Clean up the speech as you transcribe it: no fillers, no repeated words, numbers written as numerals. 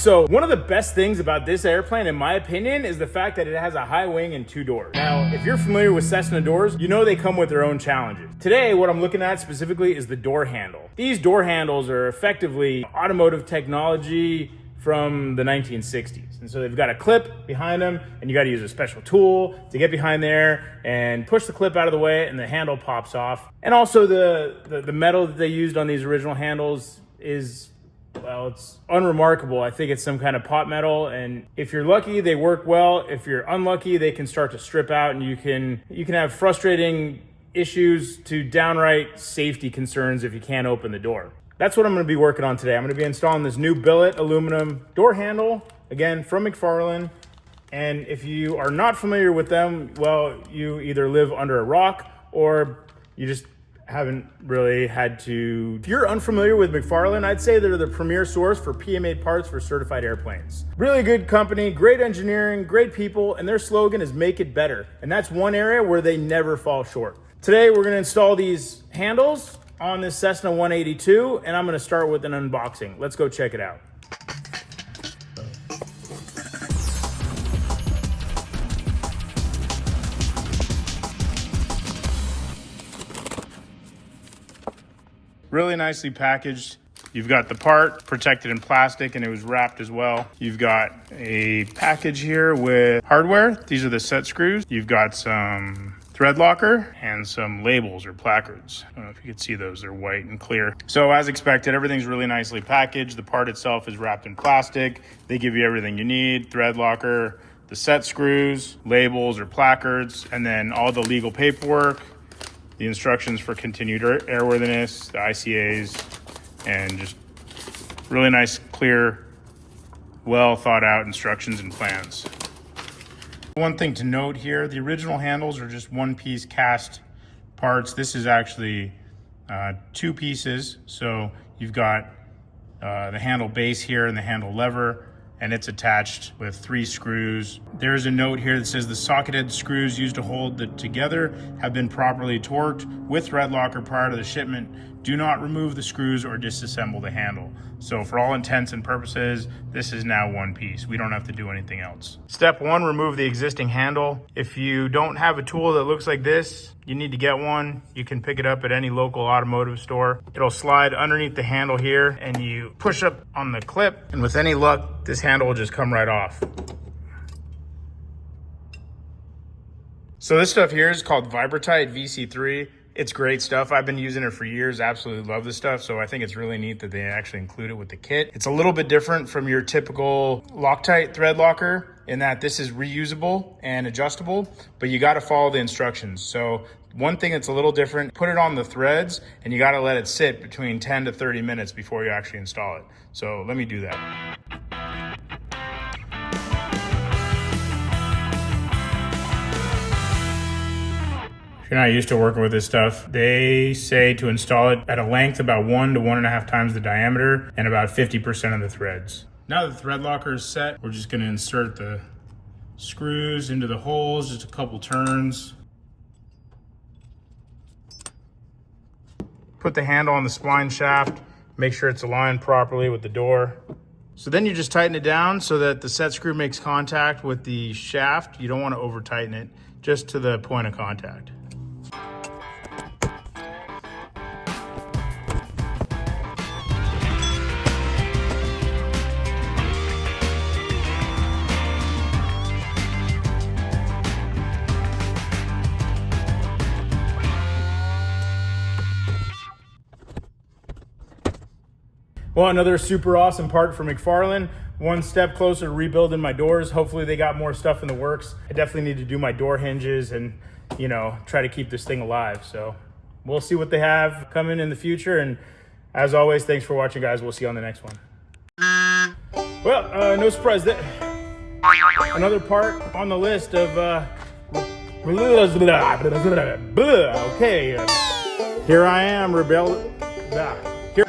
So one of the best things about this airplane, in my opinion, is the fact that it has a high wing and 2 doors. Now, if you're familiar with Cessna doors, you know they come with their own challenges. Today, what I'm looking at specifically is the door handle. These door handles are effectively automotive technology from the 1960s. And so they've got a clip behind them, and you got to use a special tool to get behind there and push the clip out of the way, and the handle pops off. And also the metal that they used on these original handles is, well, it's unremarkable. I think it's some kind of pot metal, and if you're lucky, they work well. If you're unlucky, they can start to strip out, and you can have frustrating issues to downright safety concerns if you can't open the door. That's what I'm going to be working on today. I'm going to be installing this new billet aluminum door handle, again, from McFarlane. And if you are not familiar with them, well, you either live under a rock or you just haven't really had to. If you're unfamiliar with McFarlane, I'd say they're the premier source for PMA parts for certified airplanes. Really good company, great engineering, great people, and their slogan is make it better. And that's one area where they never fall short. Today, we're going to install these handles on this Cessna 182, and I'm going to start with an unboxing. Let's go check it out. Really nicely packaged. You've got the part protected in plastic, and it was wrapped as well. You've got a package here with hardware. These are the set screws. You've got some thread locker and some labels or placards. I don't know if you can see those, they're white and clear. So as expected, everything's really nicely packaged. The part itself is wrapped in plastic. They give you everything you need, thread locker, the set screws, labels or placards, and then all the legal paperwork, the instructions for continued airworthiness, the ICAs, and just really nice, clear, well thought out instructions and plans. One thing to note here, the original handles are just one piece cast parts. This is actually 2 pieces. So you've got the handle base here and the handle lever, and it's attached with 3 screws. There's a note here that says the socket head screws used to hold it together have been properly torqued with thread locker prior to the shipment. Do not remove the screws or disassemble the handle. So for all intents and purposes, this is now one piece. We don't have to do anything else. Step 1, remove the existing handle. If you don't have a tool that looks like this, you need to get one. You can pick it up at any local automotive store. It'll slide underneath the handle here, and you push up on the clip, and with any luck, this handle will just come right off. So this stuff here is called Vibratite VC3. It's great stuff. I've been using it for years. Absolutely love this stuff. So I think it's really neat that they actually include it with the kit. It's a little bit different from your typical Loctite thread locker in that this is reusable and adjustable, but you got to follow the instructions. So one thing that's a little different, put it on the threads and you got to let it sit between 10 to 30 minutes before you actually install it. So let me do that. If you're not used to working with this stuff, they say to install it at a length about 1 to 1.5 times the diameter and about 50% of the threads. Now that the thread locker is set, we're just going to insert the screws into the holes, just a couple turns. Put the handle on the spline shaft, make sure it's aligned properly with the door. So then you just tighten it down so that the set screw makes contact with the shaft. You don't want to over tighten it, just to the point of contact. Well, another super awesome part for McFarlane. One step closer to rebuilding my doors. Hopefully they got more stuff in the works. I definitely need to do my door hinges and, you know, try to keep this thing alive. So we'll see what they have coming in the future. And as always, thanks for watching, guys. We'll see you on the next one. Well, no surprise that another part on the list of okay, here I am, here